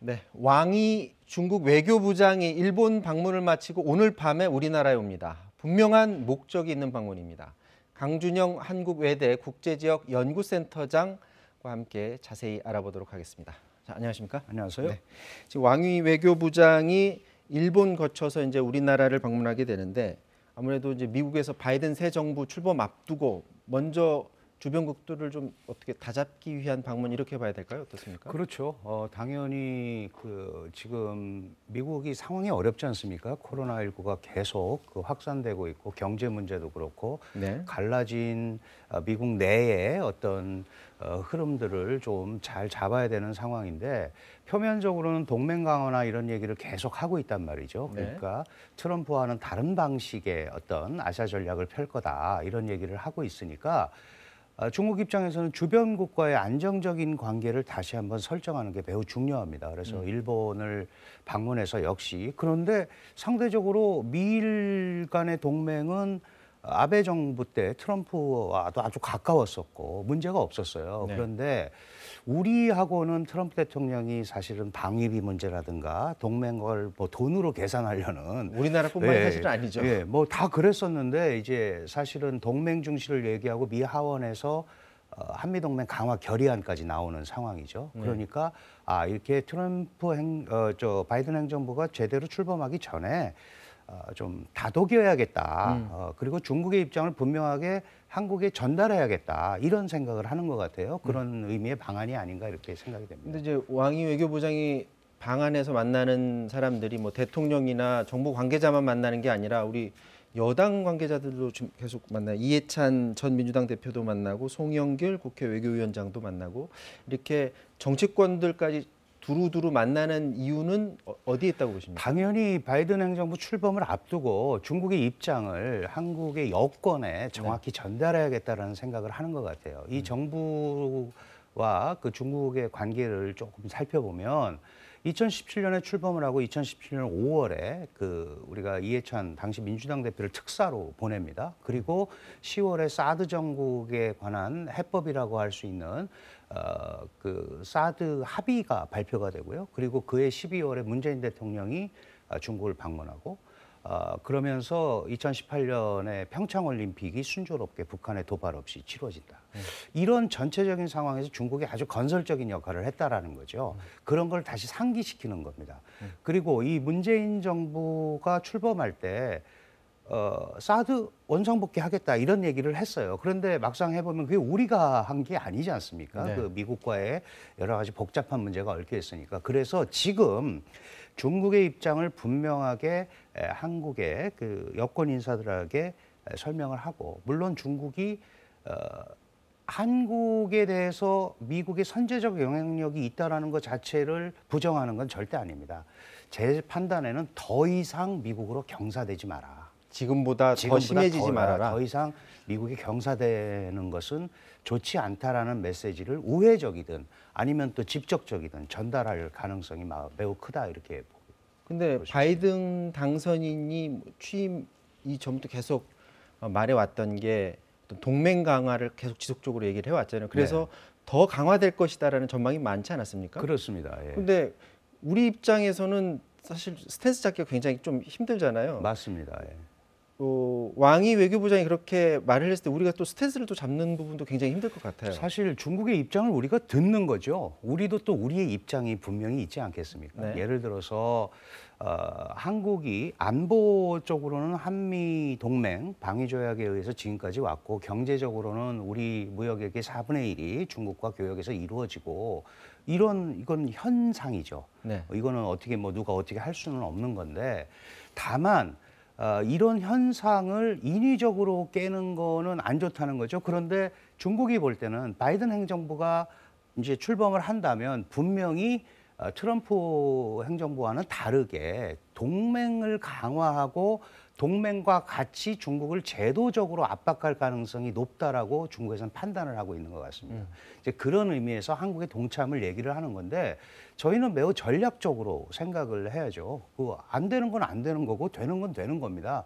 네, 왕이 중국 외교부장이 일본 방문을 마치고 오늘 밤에 우리나라에 옵니다. 분명한 목적이 있는 방문입니다. 강준영 한국외대 국제지역연구센터장과 함께 자세히 알아보도록 하겠습니다. 자, 안녕하십니까? 안녕하세요. 네. 지금 왕이 외교부장이 일본 거쳐서 이제 우리나라를 방문하게 되는데 아무래도 이제 미국에서 바이든 새 정부 출범 앞두고 먼저 주변국들을 좀 어떻게 다잡기 위한 방문 이렇게 봐야 될까요? 어떻습니까? 그렇죠. 당연히 지금 미국이 상황이 어렵지 않습니까? 코로나19가 계속 확산되고 있고 경제 문제도 그렇고 네. 갈라진 미국 내의 어떤 흐름들을 좀 잘 잡아야 되는 상황인데 표면적으로는 동맹 강화나 이런 얘기를 계속 하고 있단 말이죠. 그러니까 트럼프와는 다른 방식의 어떤 아시아 전략을 펼 거다 이런 얘기를 하고 있으니까 중국 입장에서는 주변국과의 안정적인 관계를 다시 한번 설정하는 게 매우 중요합니다. 그래서 일본을 방문해서 역시 그런데 상대적으로 미일 간의 동맹은 아베 정부 때 트럼프와도 아주 가까웠었고 문제가 없었어요. 네. 그런데 우리하고는 트럼프 대통령이 사실은 방위비 문제라든가 동맹을 뭐 돈으로 계산하려는 우리나라뿐만이 사실은 아니죠. 예, 뭐 다 그랬었는데 이제 사실은 동맹 중시를 얘기하고 미 하원에서 한미 동맹 강화 결의안까지 나오는 상황이죠. 그러니까 이렇게 바이든 행정부가 제대로 출범하기 전에 좀 다독여야겠다. 그리고 중국의 입장을 분명하게 한국에 전달해야겠다. 이런 생각을 하는 것 같아요. 그런 의미의 방안이 아닌가 이렇게 생각이 됩니다. 근데 이제 왕이 외교부장이 방한에서 만나는 사람들이 뭐 대통령이나 정부 관계자만 만나는 게 아니라 우리 여당 관계자들도 지금 계속 만나요. 이해찬 전 민주당 대표도 만나고 송영길 국회 외교위원장도 만나고 이렇게 정치권들까지 두루두루 만나는 이유는 어디에 있다고 보십니까? 당연히 바이든 행정부 출범을 앞두고 중국의 입장을 한국의 여권에 정확히 전달해야겠다라는 생각을 하는 것 같아요. 이 정부와 그 중국의 관계를 조금 살펴보면 2017년에 출범을 하고 2017년 5월에 우리가 이해찬 당시 민주당 대표를 특사로 보냅니다. 그리고 10월에 사드 정국에 관한 해법이라고 할 수 있는 사드 합의가 발표가 되고요. 그리고 그해 12월에 문재인 대통령이 중국을 방문하고 그러면서 2018년에 평창올림픽이 순조롭게 북한의 도발 없이 치러진다. 이런 전체적인 상황에서 중국이 아주 건설적인 역할을 했다라는 거죠. 그런 걸 다시 상기시키는 겁니다. 그리고 이 문재인 정부가 출범할 때 사드 원상복귀 하겠다 이런 얘기를 했어요. 그런데 막상 해보면 그게 우리가 한 게 아니지 않습니까? 네. 미국과의 여러 가지 복잡한 문제가 얽혀 있으니까. 그래서 지금 중국의 입장을 분명하게 한국의 여권 인사들에게 설명을 하고, 물론 중국이 한국에 대해서 미국의 선제적 영향력이 있다라는 것 자체를 부정하는 건 절대 아닙니다. 제 판단에는 더 이상 미국으로 경사되지 마라. 지금보다 더 심해지지 말아라. 더 이상 미국이 경사되는 것은 좋지 않다라는 메시지를 우회적이든 아니면 또 직접적이든 전달할 가능성이 매우 크다 이렇게 보고. 근데 바이든 당선인이 취임 이전부터 계속 말해왔던 게 동맹 강화를 계속 지속적으로 얘기를 해왔잖아요. 그래서 더 강화될 것이다라는 전망이 많지 않았습니까? 그렇습니다. 예. 근데 우리 입장에서는 사실 스탠스 잡기가 굉장히 좀 힘들잖아요. 맞습니다. 예. 왕이 외교부장이 그렇게 말을 했을 때 우리가 또 스탠스를 또 잡는 부분도 굉장히 힘들 것 같아요. 사실 중국의 입장을 우리가 듣는 거죠. 우리도 또 우리의 입장이 분명히 있지 않겠습니까? 네. 예를 들어서 한국이 안보 쪽으로는 한미 동맹 방위 조약에 의해서 지금까지 왔고, 경제적으로는 우리 무역액의 4분의 1이 중국과 교역에서 이루어지고, 이건 현상이죠. 네. 이거는 어떻게 누가 어떻게 할 수는 없는 건데, 다만 이런 현상을 인위적으로 깨는 거는 안 좋다는 거죠. 그런데 중국이 볼 때는 바이든 행정부가 이제 출범을 한다면 분명히 트럼프 행정부와는 다르게 동맹을 강화하고 동맹과 같이 중국을 제도적으로 압박할 가능성이 높다라고 중국에서는 판단을 하고 있는 것 같습니다. 이제 그런 의미에서 한국의 동참을 얘기를 하는 건데, 저희는 매우 전략적으로 생각을 해야죠. 안 되는 건 안 되는 거고 되는 건 되는 겁니다.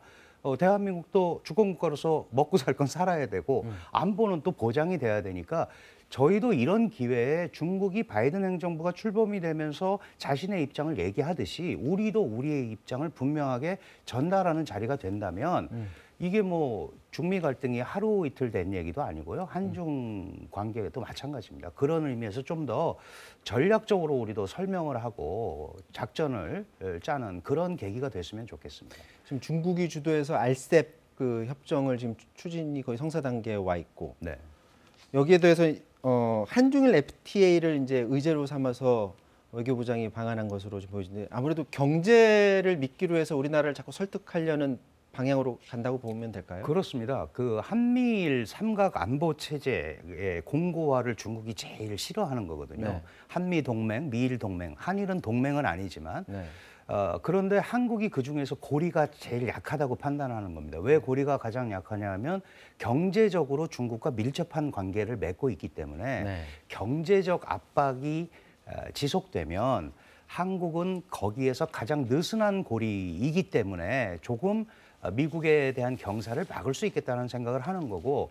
대한민국도 주권국가로서 먹고 살 건 살아야 되고 안보는 또 보장이 돼야 되니까 저희도 이런 기회에 중국이 바이든 행정부가 출범이 되면서 자신의 입장을 얘기하듯이 우리도 우리의 입장을 분명하게 전달하는 자리가 된다면 이게 뭐 중미 갈등이 하루 이틀 된 얘기도 아니고요. 한중 관계도 마찬가지입니다. 그런 의미에서 좀 더 전략적으로 우리도 설명을 하고 작전을 짜는 그런 계기가 됐으면 좋겠습니다. 지금 중국이 주도해서 알셉 그 협정을 지금 추진이 거의 성사 단계에 와 있고 네. 여기에 대해서 한중일 FTA를 이제 의제로 삼아서 외교부장이 방한한 것으로 지금 보여지는데 아무래도 경제를 미끼로 해서 우리나라를 자꾸 설득하려는 방향으로 간다고 보면 될까요? 그렇습니다. 그 한미일 삼각 안보 체제의 공고화를 중국이 제일 싫어하는 거거든요. 네. 한미 동맹, 미일 동맹, 한일은 동맹은 아니지만 네. 그런데 한국이 그중에서 고리가 제일 약하다고 판단하는 겁니다. 왜 고리가 가장 약하냐면 경제적으로 중국과 밀접한 관계를 맺고 있기 때문에 네. 경제적 압박이 지속되면 한국은 거기에서 가장 느슨한 고리이기 때문에 조금 미국에 대한 경사를 막을 수 있겠다는 생각을 하는 거고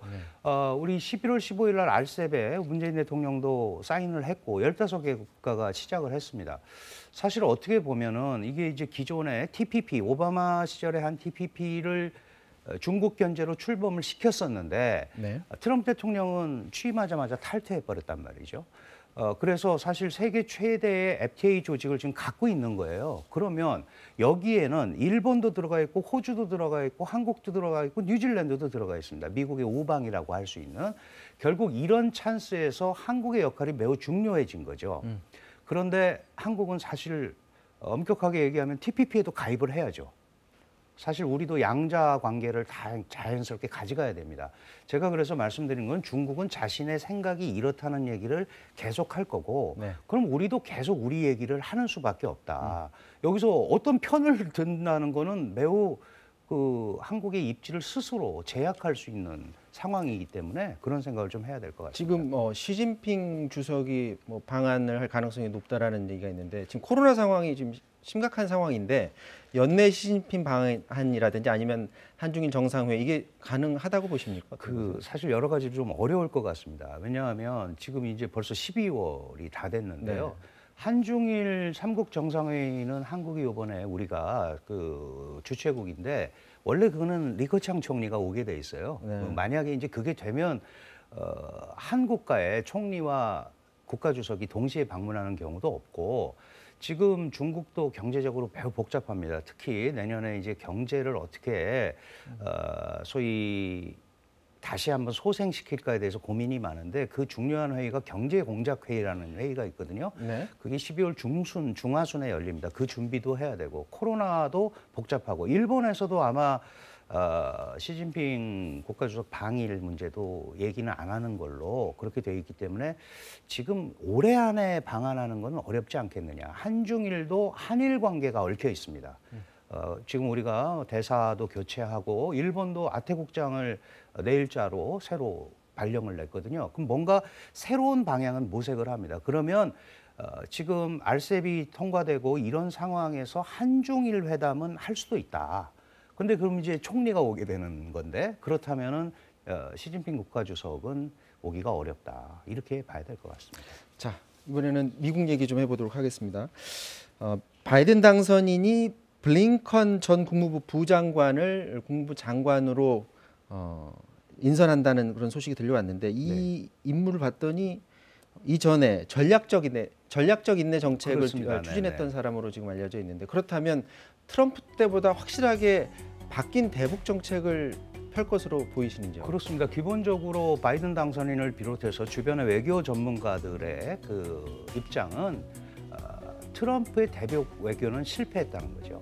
우리 11월 15일 날 알셉에 문재인 대통령도 사인을 했고 15개 국가가 시작을 했습니다. 사실 어떻게 보면은 이게 이제 기존의 TPP, 오바마 시절에 한 TPP를 중국 견제로 출범을 시켰었는데 네. 트럼프 대통령은 취임하자마자 탈퇴해버렸단 말이죠. 그래서 사실 세계 최대의 FTA 조직을 지금 갖고 있는 거예요. 그러면 여기에는 일본도 들어가 있고 호주도 들어가 있고 한국도 들어가 있고 뉴질랜드도 들어가 있습니다. 미국의 우방이라고 할 수 있는. 결국 이런 찬스에서 한국의 역할이 매우 중요해진 거죠. 그런데 한국은 사실 엄격하게 얘기하면 TPP에도 가입을 해야죠. 사실 우리도 양자 관계를 다 자연스럽게 가져가야 됩니다. 제가 그래서 말씀드린 건 중국은 자신의 생각이 이렇다는 얘기를 계속 할 거고 네. 그럼 우리도 계속 우리 얘기를 하는 수밖에 없다. 여기서 어떤 편을 든다는 거는 매우 그 한국의 입지를 스스로 제약할 수 있는 상황이기 때문에 그런 생각을 좀 해야 될 것 같습니다. 지금 시진핑 주석이 뭐 방한을 할 가능성이 높다라는 얘기가 있는데 지금 코로나 상황이 지금 심각한 상황인데 연내 시진핑 방한이라든지 아니면 한중일 정상회 이게 가능하다고 보십니까? 사실 여러 가지 좀 어려울 것 같습니다. 왜냐하면 지금 이제 벌써 12월이 다 됐는데요. 네. 한중일 삼국 정상회의는 한국이 이번에 우리가 그 주최국인데 원래 그거는 리커창 총리가 오게 돼 있어요. 네. 만약에 이제 그게 되면 한 국가의 총리와 국가주석이 동시에 방문하는 경우도 없고 지금 중국도 경제적으로 매우 복잡합니다. 특히 내년에 이제 경제를 어떻게 소위 다시 한번 소생시킬까에 대해서 고민이 많은데 그 중요한 회의가 경제공작회의라는 회의가 있거든요. 네. 그게 12월 중하순에 열립니다. 그 준비도 해야 되고 코로나도 복잡하고 일본에서도 아마 시진핑 국가주석 방일 문제도 얘기는 안 하는 걸로 그렇게 돼 있기 때문에 지금 올해 안에 방한하는 건 어렵지 않겠느냐. 한중일도 한일 관계가 얽혀 있습니다. 지금 우리가 대사도 교체하고 일본도 아태국장을 내일자로 새로 발령을 냈거든요. 그럼 뭔가 새로운 방향은 모색을 합니다. 그러면 지금 알셉이 통과되고 이런 상황에서 한중일 회담은 할 수도 있다. 근데 그럼 이제 총리가 오게 되는 건데 그렇다면은 시진핑 국가주석은 오기가 어렵다. 이렇게 봐야 될 것 같습니다. 자, 이번에는 미국 얘기 좀 해보도록 하겠습니다. 바이든 당선인이 블링컨 전 국무부 부장관을 국무부 장관으로 인선한다는 그런 소식이 들려왔는데 이 인물을 봤더니 이전에 전략적 인내 정책을 그렇습니다. 추진했던 네네. 사람으로 지금 알려져 있는데 그렇다면 트럼프 때보다 확실하게 바뀐 대북 정책을 펼 것으로 보이시는지요? 그렇습니다. 기본적으로 바이든 당선인을 비롯해서 주변의 외교 전문가들의 그 입장은 트럼프의 대북 외교는 실패했다는 거죠.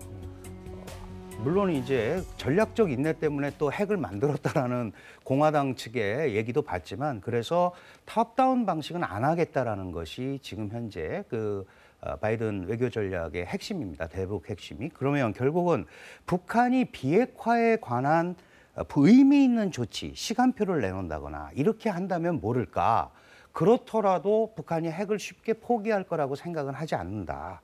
물론 이제 전략적 인내 때문에 또 핵을 만들었다라는 공화당 측의 얘기도 봤지만 그래서 탑다운 방식은 안 하겠다라는 것이 지금 현재 그 바이든 외교 전략의 핵심입니다. 대북 핵심이. 그러면 결국은 북한이 비핵화에 관한 의미 있는 조치, 시간표를 내놓는다거나 이렇게 한다면 모를까. 그렇더라도 북한이 핵을 쉽게 포기할 거라고 생각은 하지 않는다.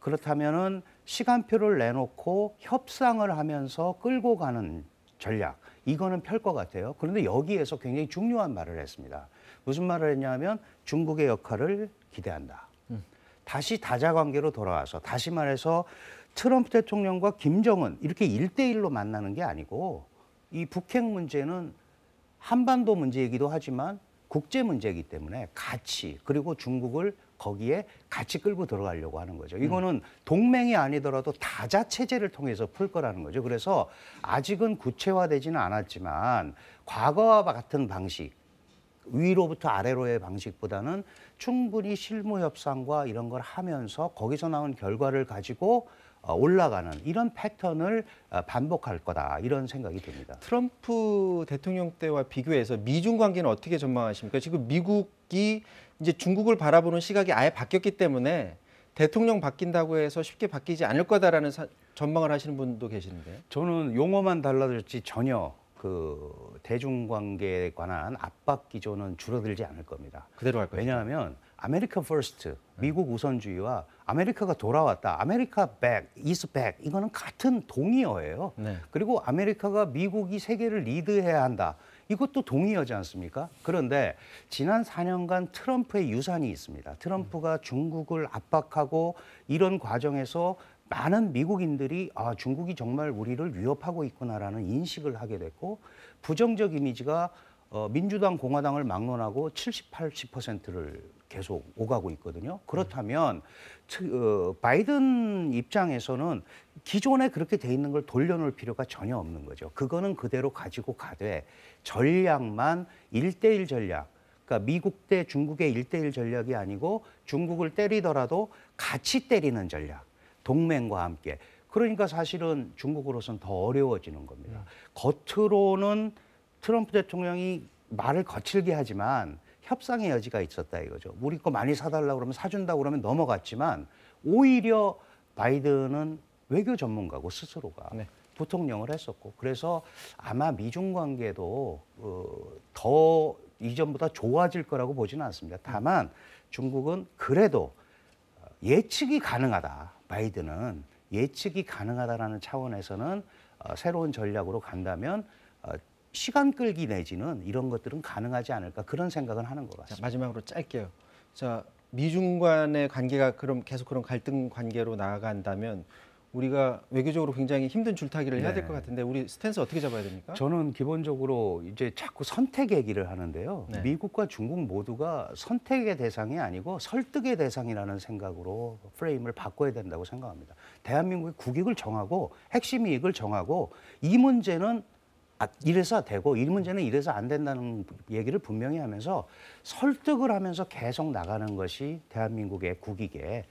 그렇다면은 시간표를 내놓고 협상을 하면서 끌고 가는 전략, 이거는 펼 것 같아요. 그런데 여기에서 굉장히 중요한 말을 했습니다. 무슨 말을 했냐면 중국의 역할을 기대한다. 다시 다자관계로 돌아와서, 다시 말해서 트럼프 대통령과 김정은 이렇게 1대1로 만나는 게 아니고, 이 북핵 문제는 한반도 문제이기도 하지만 국제 문제이기 때문에 같이, 그리고 중국을 거기에 같이 끌고 들어가려고 하는 거죠. 이거는 동맹이 아니더라도 다자 체제를 통해서 풀 거라는 거죠. 그래서 아직은 구체화되지는 않았지만 과거와 같은 방식, 위로부터 아래로의 방식보다는 충분히 실무 협상과 이런 걸 하면서 거기서 나온 결과를 가지고 올라가는 이런 패턴을 반복할 거다, 이런 생각이 듭니다. 트럼프 대통령 때와 비교해서 미중 관계는 어떻게 전망하십니까? 지금 미국이 이제 중국을 바라보는 시각이 아예 바뀌었기 때문에 대통령 바뀐다고 해서 쉽게 바뀌지 않을 거다라는 전망을 하시는 분도 계시는데. 저는 용어만 달라졌지 전혀 그 대중관계에 관한 압박 기조는 줄어들지 않을 겁니다. 그대로 할 거예요. 왜냐하면 아메리카 퍼스트, 미국 우선주의와 아메리카가 돌아왔다, 아메리카 백, 이스 백, 이거는 같은 동의어예요. 네. 그리고 아메리카가 미국이 세계를 리드해야 한다, 이것도 동의어지 않습니까? 그런데 지난 4년간 트럼프의 유산이 있습니다. 트럼프가 중국을 압박하고 이런 과정에서 많은 미국인들이 중국이 정말 우리를 위협하고 있구나라는 인식을 하게 됐고, 부정적 이미지가 민주당, 공화당을 막론하고 70, 80%를 계속 오가고 있거든요. 그렇다면 바이든 입장에서는 기존에 그렇게 돼 있는 걸 돌려놓을 필요가 전혀 없는 거죠. 그거는 그대로 가지고 가되 전략만 1대1 전략, 그러니까 미국 대 중국의 1대1 전략이 아니고 중국을 때리더라도 같이 때리는 전략, 동맹과 함께. 그러니까 사실은 중국으로서는 더 어려워지는 겁니다. 겉으로는 트럼프 대통령이 말을 거칠게 하지만 협상의 여지가 있었다 이거죠. 우리 거 많이 사달라고 그러면 사준다고 그러면 넘어갔지만, 오히려 바이든은 외교 전문가고 스스로가 부통령을 했었고, 그래서 아마 미중 관계도 더 이전보다 좋아질 거라고 보지는 않습니다. 다만 중국은 그래도 예측이 가능하다. 바이든은 예측이 가능하다라는 차원에서는 새로운 전략으로 간다면 시간 끌기 내지는 이런 것들은 가능하지 않을까, 그런 생각은 하는 것 같습니다. 자, 마지막으로 짧게요. 자, 미중 간의 관계가 그럼 계속 그런 갈등 관계로 나아간다면 우리가 외교적으로 굉장히 힘든 줄타기를 해야 될 것 같은데, 우리 스탠스 어떻게 잡아야 됩니까? 저는 기본적으로 이제 자꾸 선택 얘기를 하는데요. 네. 미국과 중국 모두가 선택의 대상이 아니고 설득의 대상이라는 생각으로 프레임을 바꿔야 된다고 생각합니다. 대한민국의 국익을 정하고 핵심 이익을 정하고, 이 문제는 이래서 되고 이 문제는 이래서 안 된다는 얘기를 분명히 하면서 설득을 하면서 계속 나가는 것이 대한민국의 국익에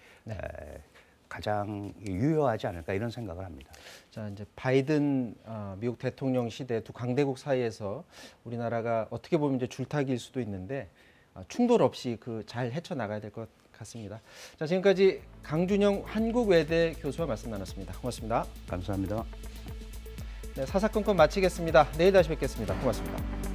가장 유효하지 않을까, 이런 생각을 합니다. 자, 이제 바이든 미국 대통령 시대 두 강대국 사이에서 우리나라가 어떻게 보면 이제 줄타기일 수도 있는데 충돌 없이 잘 헤쳐 나가야 될 것 같습니다. 자, 지금까지 강준영 한국외대 교수와 말씀 나눴습니다. 고맙습니다. 감사합니다. 네, 사사건건 마치겠습니다. 내일 다시 뵙겠습니다. 고맙습니다.